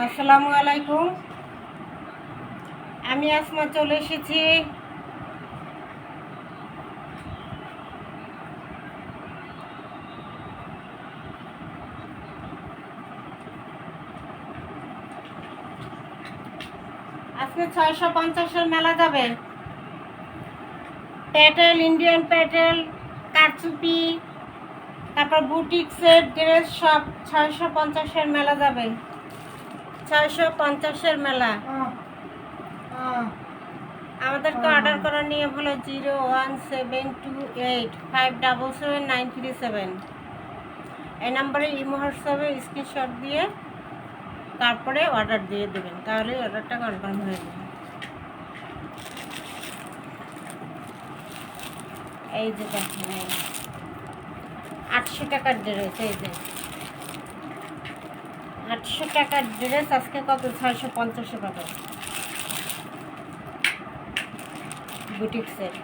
আসসালামু আলাইকুম। আমি আসমা চলে এসেছি আজকে 650-এর মেলা যাবে। প্যাটেল, ইন্ডিয়ান প্যাটেল, কারচুপি, তারপর বুটিক্সের ড্রেস সব 650-এর মেলা যাবে। 650-এর মেলা। আমাদেরকে অর্ডার করার নিয়ম হলো 01728577937। এই নাম্বারে ইমো হোয়াটসঅ্যাপে স্ক্রিনশট দিয়ে তারপরে অর্ডার দিয়ে দেবেন, তাহলে অর্ডারটা কনফার্ম হয়ে যাবে। এই যে দেখেন, 800 টাকার ড্রেস। এই যে 800 টাকার ড্রেস আজকে কত? 650 টাকা। বুটিক্সের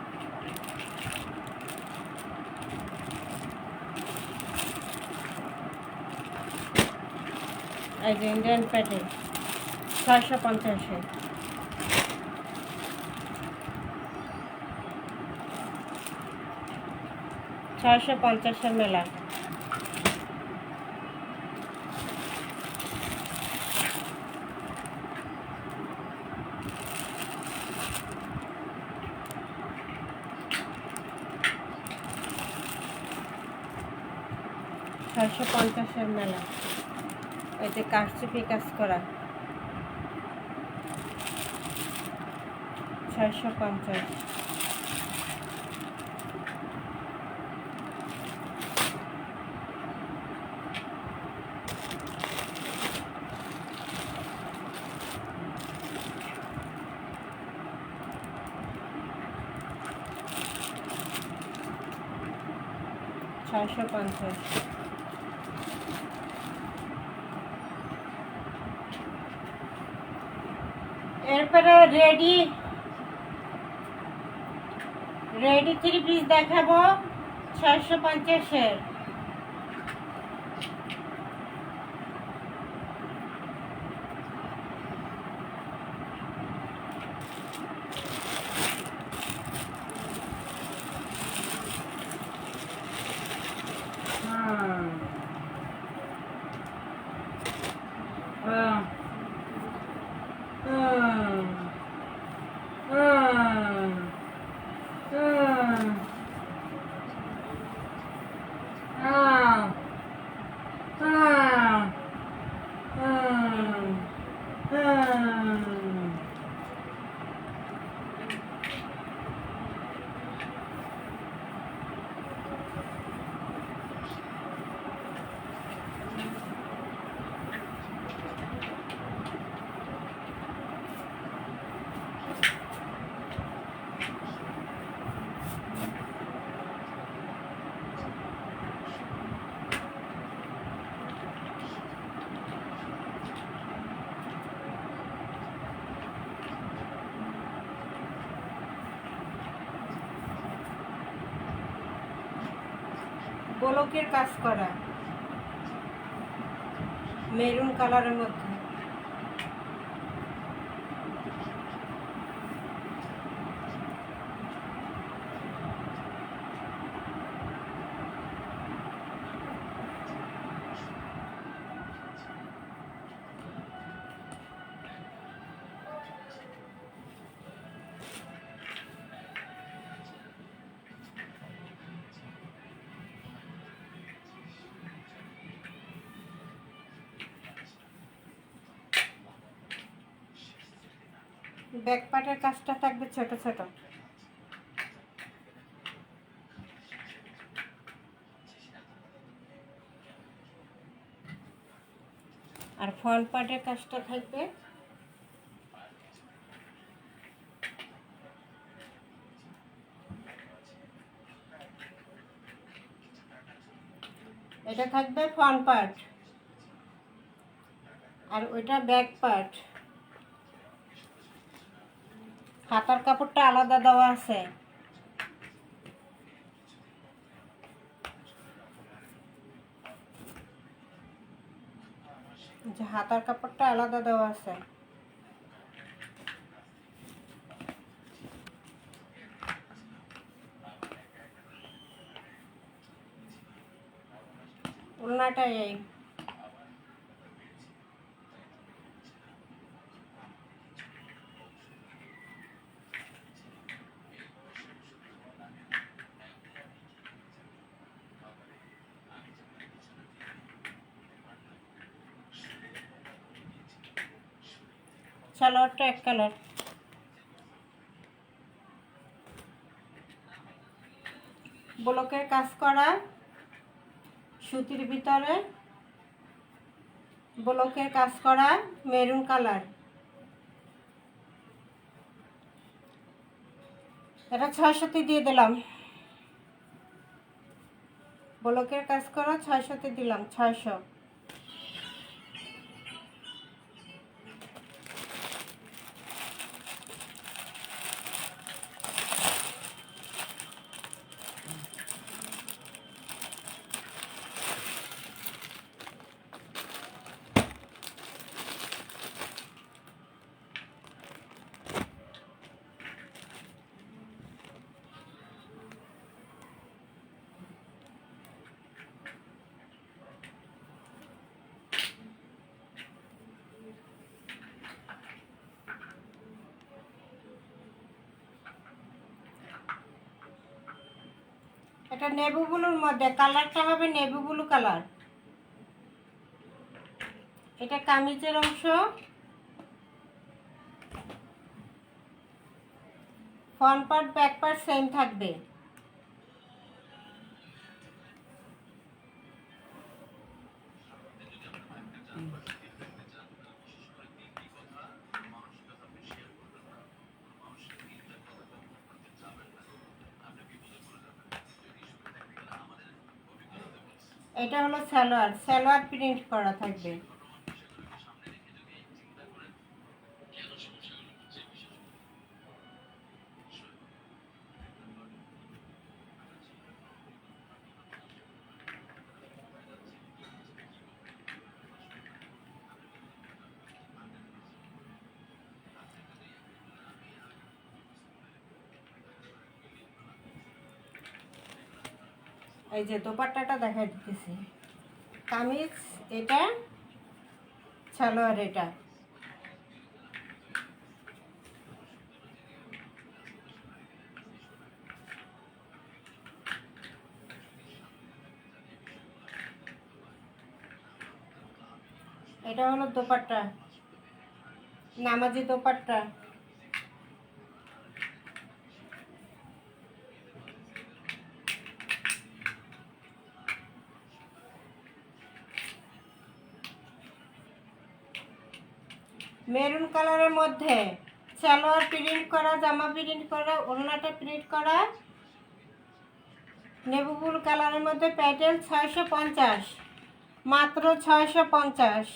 এই যে ইন্ডিয়ান প্যাটেল 650-এ। 650-এর মেলা। ছয়শো পঞ্চাশের মেলা। এই যে কারচুপি কাজ করা 650। এরপরে রেডি 3 পিস দেখাবো 650-এর। গোলকের কাজ করা মেরুন কালারের মধ্যে। ব্যাক পার্টের কাজটা থাকবে ছোট ছোট। আর ফ্রন্ট পার্টের কাজটা থাকবে এটা থাকবে ফ্রন্ট পার্ট, আর ওইটা ব্যাক পার্ট। হাতার কাপড়টা আলাদা দেওয়া আছে। যে হাতার কাপড়টা আলাদা দেওয়া আছে। ওড়নাটা এই সালোয়ারটা এক কালার। ব্লকের কাজ করা সুতির ভিতরে ব্লকের কাজ করা মেরুন কালার। এটা 600 দিয়ে দিলাম। ব্লকের কাজ করা 600 দিলাম, 600। এটা নেভি ব্লুর মধ্যে, কালারটা হবে নেভি ব্লু কালার। এটা কামিজের অংশ, front part back part same থাকবে। এটা হলো সালোয়ার, সালোয়ার প্রিন্ট করা থাকবে। এই যে দোপাট্টাটা দেখা দিতেছি, কামিজ এটা, সালোয়ার এটা। এটা হলো দোপাট্টা, নামাজি দোপাট্টা। মেরুন কালারের মধ্যে সালোয়ার প্রিন্ট করা, জামা প্রিন্ট করা, ওড়নাটা প্রিন্ট করা, নেভি ব্লু কালারের মধ্যে প্যাটেল 650, মাত্র 650।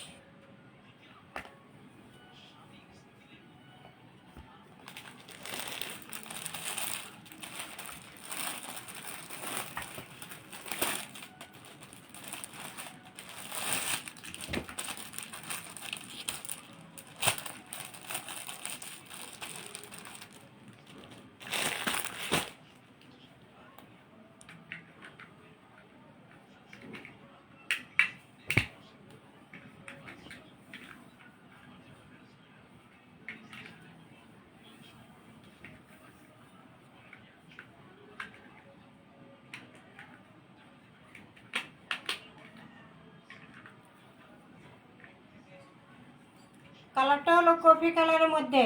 কালারটা হলো কফি কালারের মধ্যে,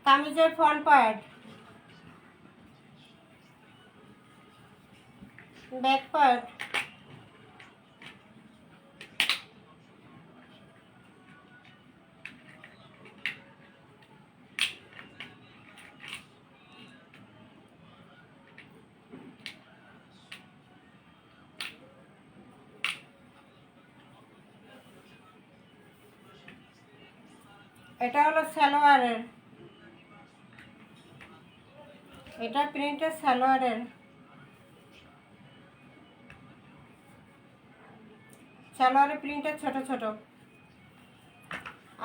কামিজের ফ্রন্ট পার্ট, ব্যাক পার্ট। এটা হলো সালোয়ারের, এটা প্রিন্টের সালোয়ারের। সালোয়ারের প্রিন্টটা ছোট ছোট,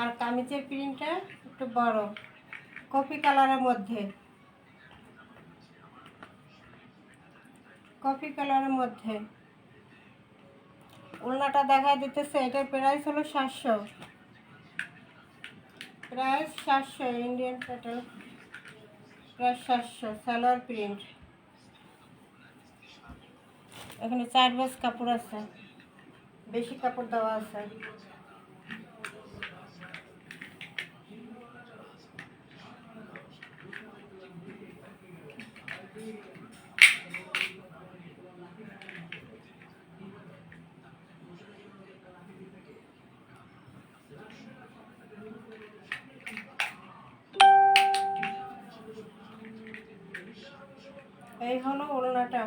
আর কামিজের প্রিন্টটা একটু বড়, কফি কালারের মধ্যে, কফি কালারের মধ্যে। ওড়নাটা দেখা দিতেছে, এটার প্রাইস হলো 700, price 700, Indian pattern, price 700, salwar print. এখানে 4 গজ কাপড় আছে, বেশি কাপড় দেওয়া আছে। এই হলো ওড়নাটা।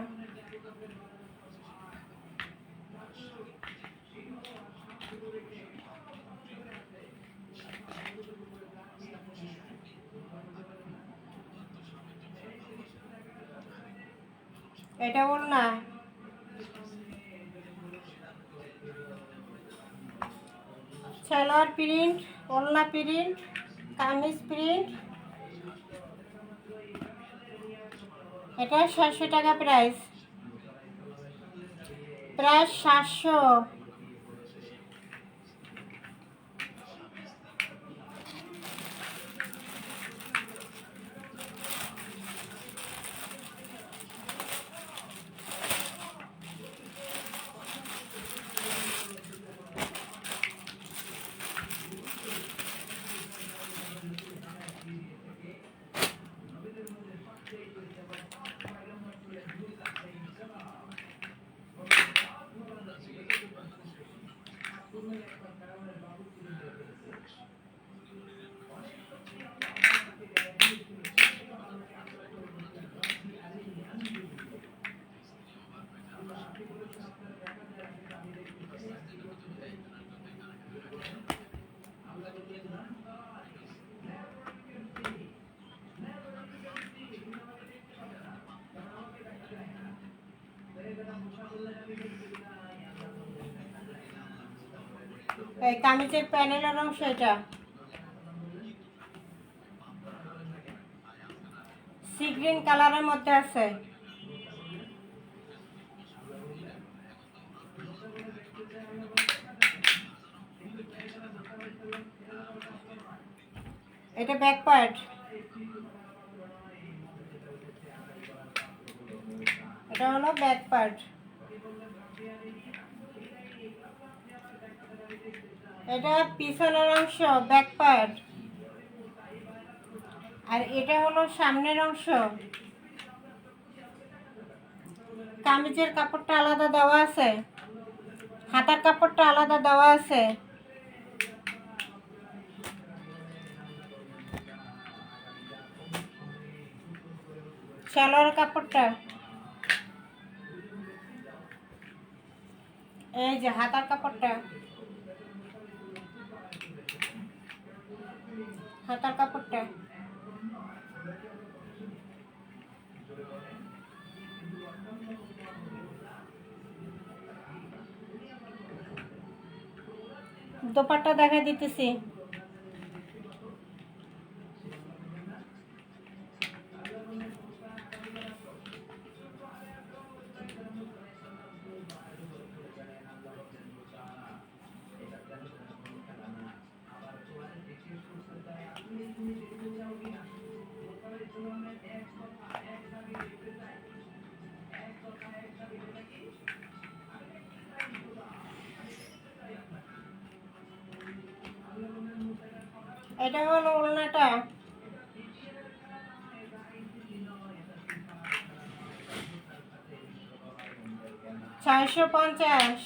এটা ওড়না, সালোয়ার প্রিন্ট, ওড়না প্রিন্ট, কামিজ প্রিন্ট। এটা 700 টাকা প্রাইস, প্রাইস 700। এই কামিজের প্যানেলের অংশ, এটা সি গ্রিন কালারের মধ্যে আছে। এটা ব্যাক পার্ট, এটা হলো ব্যাক পার্ট। এটা পিছনের অংশ, ব্যাক পার্ট, আর এটা হলো সামনের অংশ। কামিজের কাপড়টা আলাদা দেওয়া আছে, হাতার কাপড়টা আলাদা দেওয়া আছে। সালোয়ার কাপড়টা, এই যে হাতার কাপড়টা, হাতার কাপড়টা। দোপাট্টা দেখা দিতেছি। এটা হলো ওড়নাটা, 650।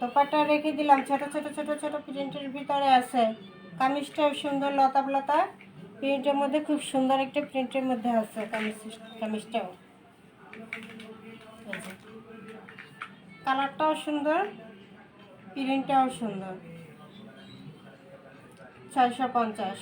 দোপাট্টা রেখে দিলাম, ছোট ছোট ছোট ছোট প্রিন্টের ভিতরে আছে। কামিজটাও সুন্দর, লতা লতা প্রিন্টের মধ্যে, খুব সুন্দর একটা প্রিন্টের মধ্যে আছে কামিজটাও। কালারটাও সুন্দর, প্রিন্টটাও সুন্দর। 650।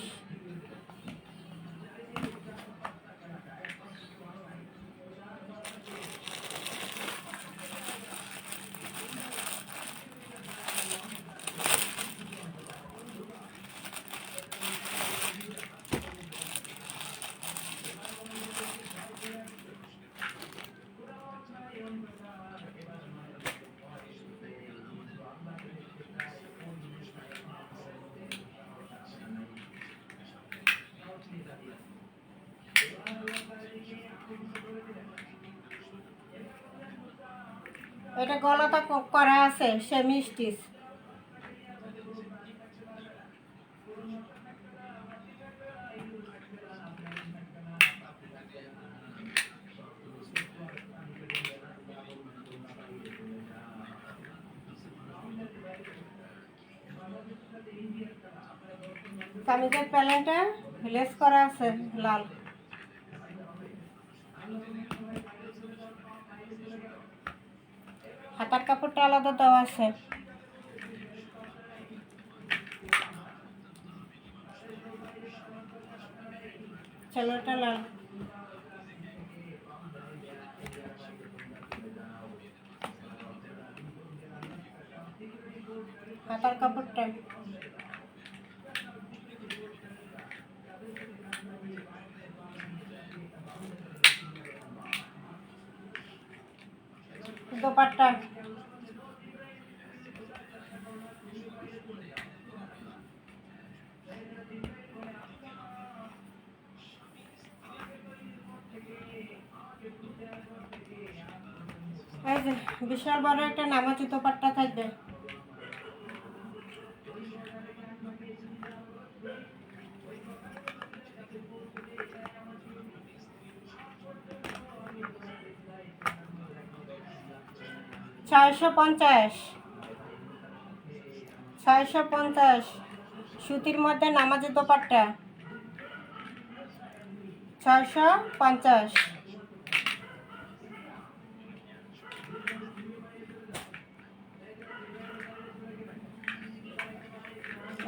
এটা গলাটা করা আছে সেমি স্টিচ। কামিজের প্যালেনটা লেস করা আছে লাল। হাতার কাপড়টা আলাদা দেওয়া আছে। চলোটা লাল। হাতার কাপড়টা দোপাট্টা এই যে বিশাল বড় একটা নামাজি দোপাট্টা থাকবে। ছয়শো পঞ্চাশ সুতির মধ্যে নামাজি দোপাট্টা 650।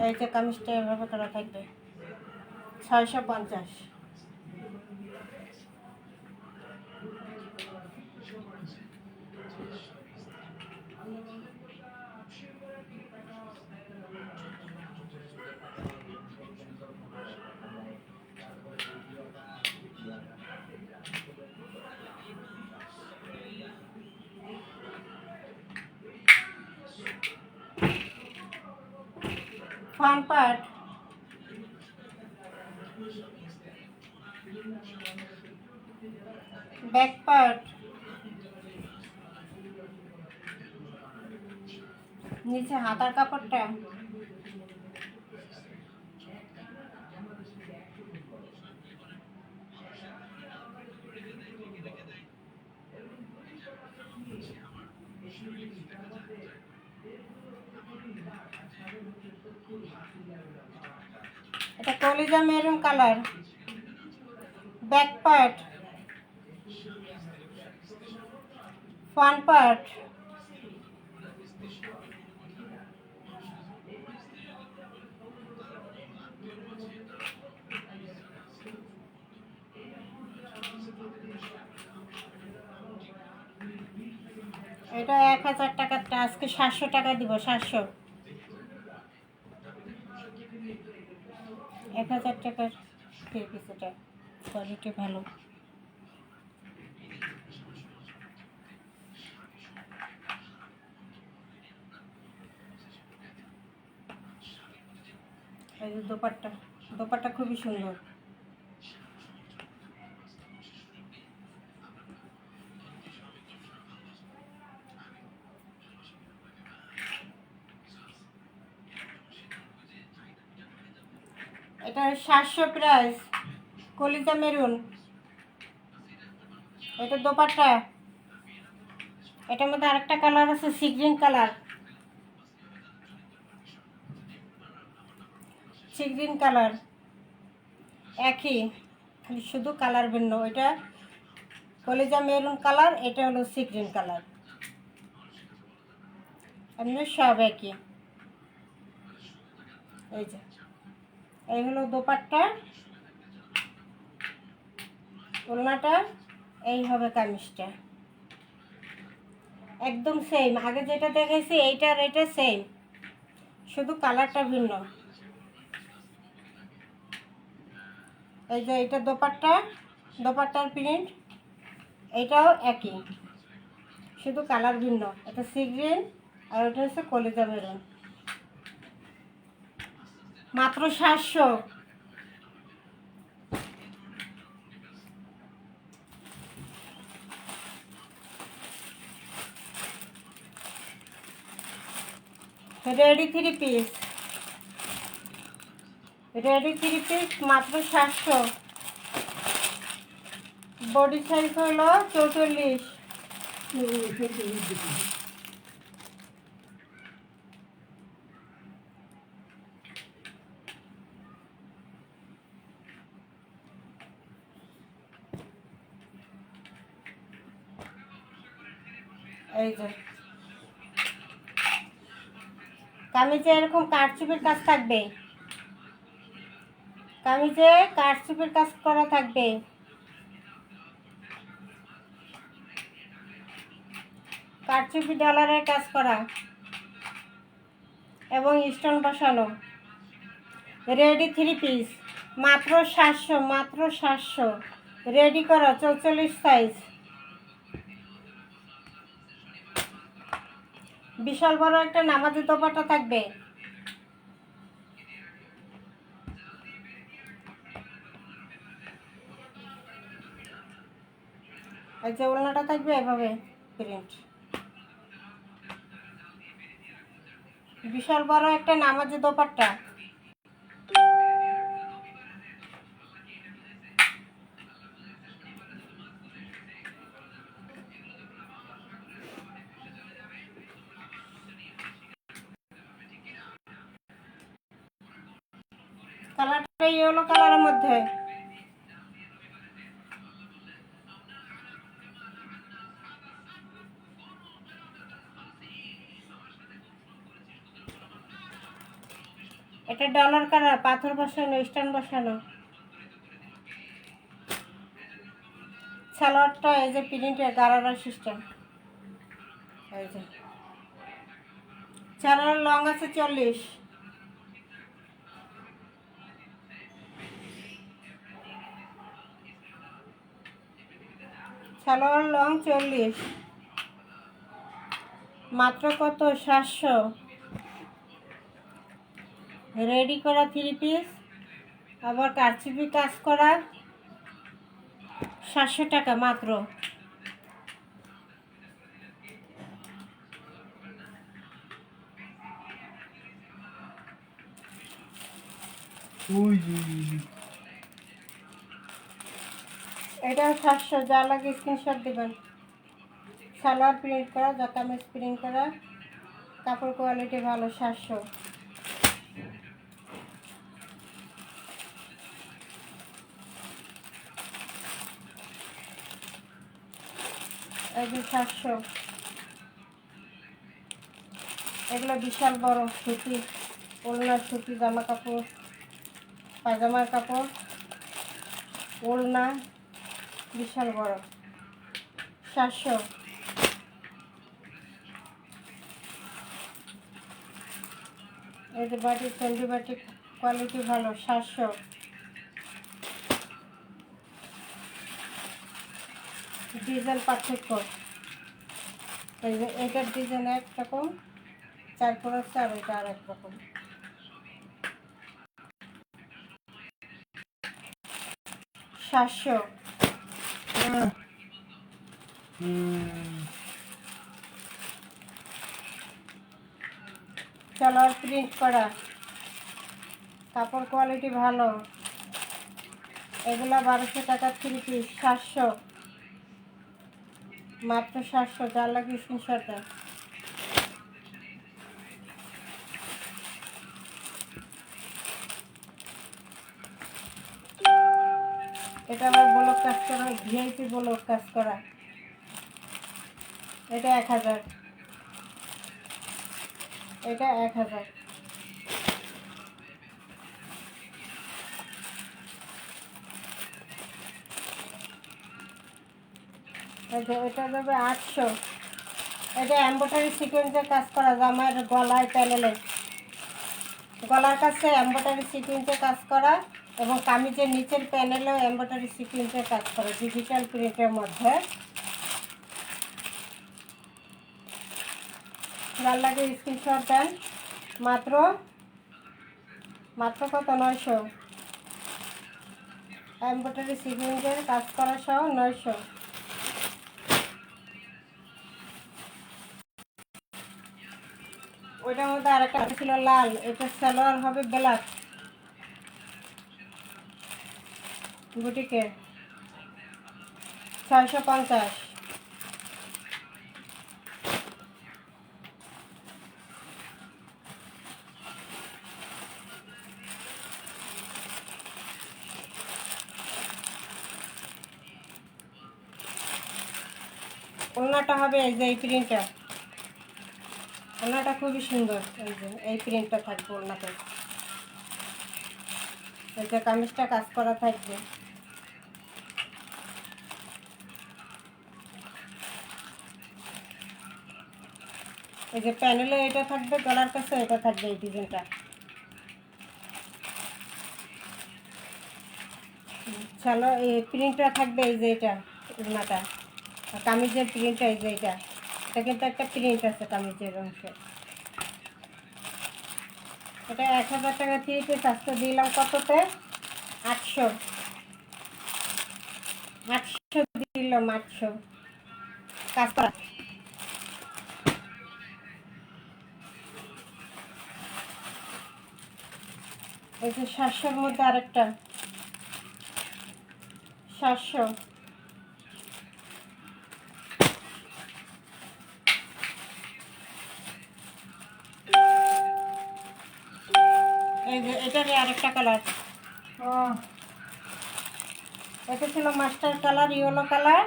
এই যে কামিজটা এভাবে করা থাকবে 650। ফ্রন্ট পার্ট ব্যাক পার্ট নিচে হাতার কাপড়টা এটা কলিজা maroon colour. Back part front part এটা 1000 টাকারটা আজকে 700 টাকা দিব। 700 1000 টাকার পিস। এটা কোয়ালিটি ভালো। এই যে দোপাট্টা খুবই সুন্দর। এটা 700 প্রাইস। কলিজা মেরুন এটা দোপাট্টা। এটার মধ্যে আরেকটা কালার আছে sea green colour. Sea green colour একই, শুধু কালার ভিন্ন। এটা কলিজা মেরুন কালার, এটা হলো সি গ্রিন কালার। এমনি সব একই। এই যে এই হলো দোপাট্টা, ওড়নাটা, এই হবে কামিজটা। একদম সেম, আগে যেটা দেখেছি এইটার এটা সেম, শুধু কালারটা ভিন্ন। এই যে এটা দোপাট্টার প্রিন্ট, এটাও একই, শুধু কালার ভিন্ন। এটা সি গ্রিন আর ওটা হচ্ছে কলিজা মেরুন। মাত্র 700। রেডি 3 পিস, রেডি 3 পিস মাত্র 700। বডি সাইজ হলো 44। এই যে কামিজে এরকম কারচুপির কাজ থাকবে, কামিজে কারচুপির কাজ করা থাকবে। কারচুপি ডলারের কাজ করা এবং স্টোন বসানো। রেডি 3 পিস মাত্র 700, মাত্র 700। রেডি করা 44 সাইজ। বিশাল বড় একটা নামাজি দোপাট্টা থাকবে। এই যে ওড়নাটা থাকবে এভাবে প্রিন্ট। বিশাল বড় একটা নামাজি দোপাট্টা। কালারটা ইয়েলো কালারের মধ্যে। এটা ডলার কালার, পাথর বসানো, স্টোন বসানো। সালোয়ারটা এই যে প্রিন্টের গারারা সিস্টেম। এই যে সালোয়ার লং আছে 40। সালোয়ার লং 40, মাত্র কত? 700। রেডি করা 3 পিস, আবার কারচুপি কাজ করা, 700 টাকা মাত্র। এটা 700, যা লাগে স্ক্রিনশট দেবেন। সালোয়ার প্রিন্ট করা, জাকামিজ প্রিন্ট করা, কাপড় কোয়ালিটি ভালো, 700। এই যে 700। এগুলো বিশাল বড় সুতি, ওড়নার সুতি জামা কাপড়, পাজামার কাপড়, ওড়না বিশাল বড়, 700। এই যে বাটি, সেন্ডি বাটি কোয়ালিটি ভালো, 700। ডিজাইন পার্থক্য, এই যে এটার ডিজাইন একরকম, 4 ক্রস, আর এটা আর একরকম। 700। সালোয়ার প্রিন্ট করা, কাপড় কোয়ালিটি ভালো। এগুলা 1200 টাকা 3 পিস, 700, মাত্র 700। যার লাগে স্ক্রিনশট দেন। এটা আবার ব্লক কাজ করা, ভিআইপি ব্লক কাজ করা। এটা 1000, এটা 1000। এটা দেবে 800। এটা এমব্রয়ডারি সিকোয়েন্সের কাজ করা, জামার গলায় প্যানেলে, গলার কাছে এমব্রয়ডারি সিকোয়েন্সের কাজ করা, এবং কামিজের নিচের প্যানেলেও এমব্রয়ডারি সিকোয়েন্সের কাজ করা, ডিজিটাল প্রিন্টের মধ্যে। যার লাগে স্ক্রিনশট দেন। মাত্র মাত্র কত? 900। এমব্রয়ডারি সিকোয়েন্সের কাজ করা সহ 900। ওইটার মধ্যে আরেকটা ছিল লাল, এটা সালোয়ার হবে ব্ল্যাক বুটিকে 650। ওড়নাটা হবে এই যে এই প্রিন্টটা, ওড়নাটা খুবই সুন্দর। এই যে এই প্রিন্টটা থাকবে ওড়নাতে, এই যে কামিজটা কাজ করা থাকবে। এই যে প্যানেলে এটা থাকবে, গলার কাছে এটা থাকবে এই ডিজাইনটা। চলো এই প্রিন্টটা থাকবে এই যে এটা ওড়নাটা, কামিজের প্রিন্টটা এই যে এটা কিন্তু একটা প্রিন্ট আছে কামিজের অংশে। এটা 1000 টাকা 3 পিস আজকে দিলাম কততে? 800 দিলাম 800 কাজ করা। এই যে 700-র মধ্যে আরেকটা 700। এই যে এটারই আরেকটা কালার, এটা ছিল মাস্টার কালার ইয়েলো কালার,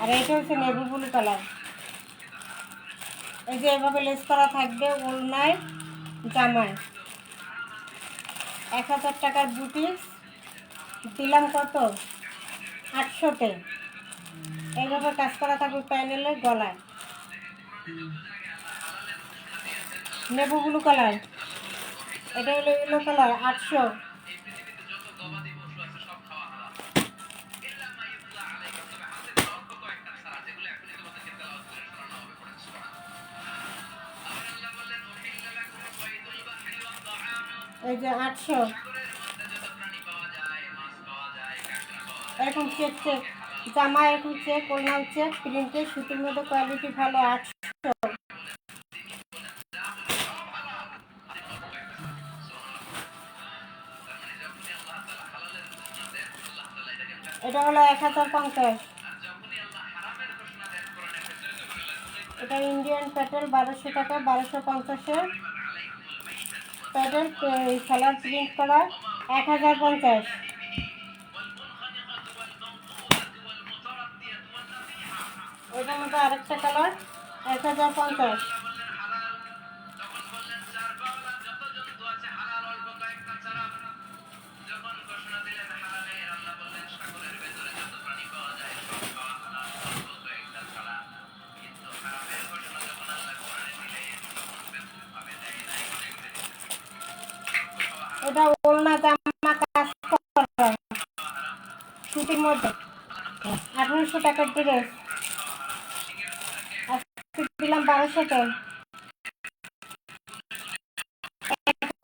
আর এটা হচ্ছে নেভি ব্লু কালার। এই যে এভাবে লেস করা থাকবে ওড়নায় জামায়। 1000 টাকার বুটিস দিলাম কত? 800-তে। এইভাবে কাজ করা থাকবে প্যানেলের গলায়, নেভি ব্লু কালার। এটা হলো ইয়েলো কালার 800। এই যে 800 এরকম চেক চেক জামা, এরকম চেক ওড়নাও চেক, প্রিন্টের সুতির মধ্যে কোয়ালিটি ভালো 800। এটা হলো 1050। এটা ইন্ডিয়ান প্যাটেল 1200 টাকা, 1250-এর প্যাটেল কালার প্রিন্ট করা 1050। ওইটার মধ্যে আরেকটা কালার 1050। এটা ওড়না জামা কাজ করা সুতির মধ্যে 1800 টাকার ড্রেস আজকে দিলাম 1200-তে।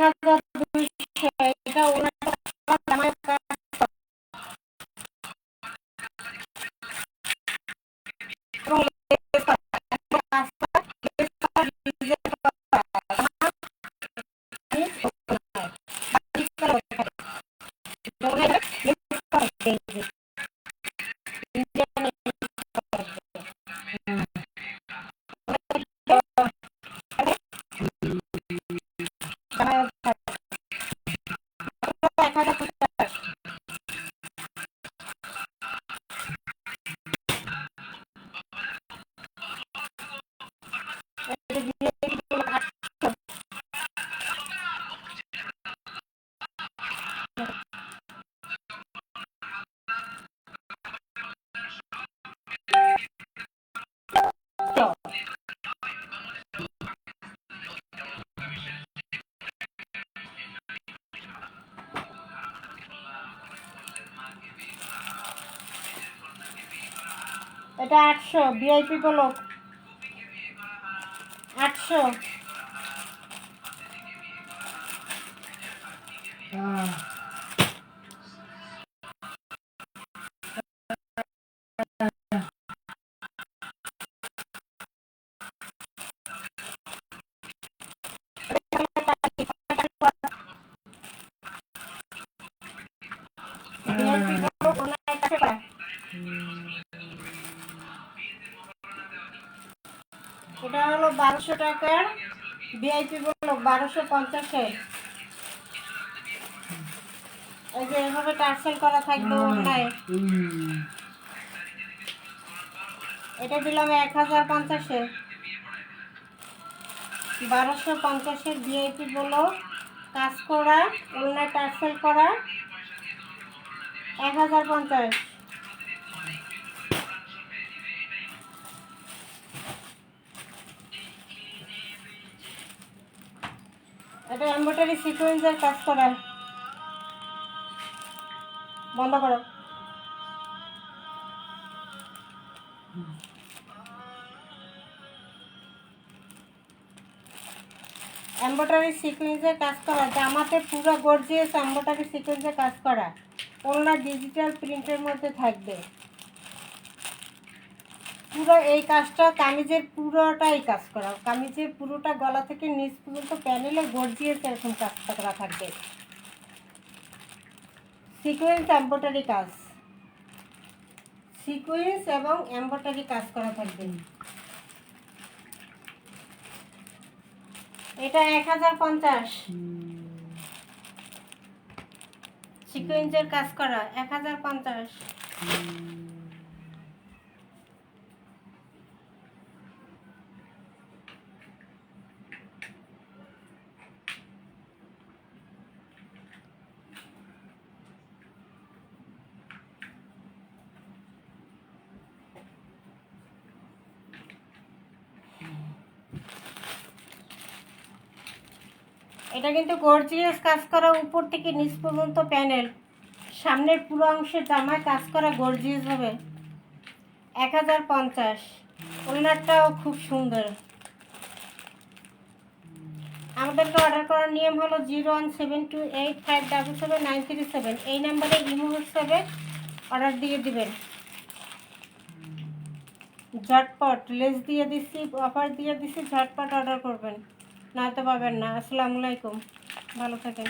1200। এটা ওড়নাটা জামায় কাজ এবং লেস করা, কাজটা লেস করা, ডিজাইন করা, এটা 800 ভিআইপি ব্লক 800। এটা হলো 1200 টাকার ভিআইপি ব্লক, 1250-এর। এই যে এভাবে টার্সেল করা থাকবে অনলাইন। এটা দিলাম 1050-এর, 1250-এর ভিআইপি ব্লক, কাজ করা, অনলাইন টার্সেল করা, 1050। এটা এমব্রয়ডারি সিকোয়েন্সের কাজ করা। বন্ধ করো। এমব্রয়ডারি সিকোয়েন্সের কাজ করা, জামাতে পুরো গর্জিয়াস এমব্রয়ডারি সিকোয়েন্সের কাজ করা, ওগুলো ডিজিটাল প্রিন্টের মধ্যে থাকবে। পুরো এই কাজটা কামিজের পুরোটাই কাজ করা, কামিজের পুরোটা গলা থেকে নিচ পর্যন্ত প্যানেলে গর্জিয়াস এরকম কাজটা করা থাকবে। সিকোয়েন্স এমব্রয়ডারি কাজ, সিকোয়েন্স এবং এমব্রয়ডারি কাজ করা থাকবে। এটা 1050, সিকোয়েন্সের কাজ করা, 1050। এটা কিন্তু গর্জিয়াস কাজ করা, উপর থেকে নিচ পর্যন্ত প্যানেল, সামনের পুরো অংশের জামায় কাজ করা গর্জিয়াস হবে। 1050। ওনারটাও খুব সুন্দর। আমাদেরকে অর্ডার করার নিয়ম হলো 01728577937, এই নাম্বারে ইমো হোয়াটসঅ্যাপে অর্ডার দিয়ে দিবেন। ঝটপট লেস দিয়ে দিচ্ছি, অফার দিয়ে দিচ্ছি, ঝটপট অর্ডার করবেন, নয়তো পাবেন না। আসসালামু আলাইকুম, ভালো থাকেন।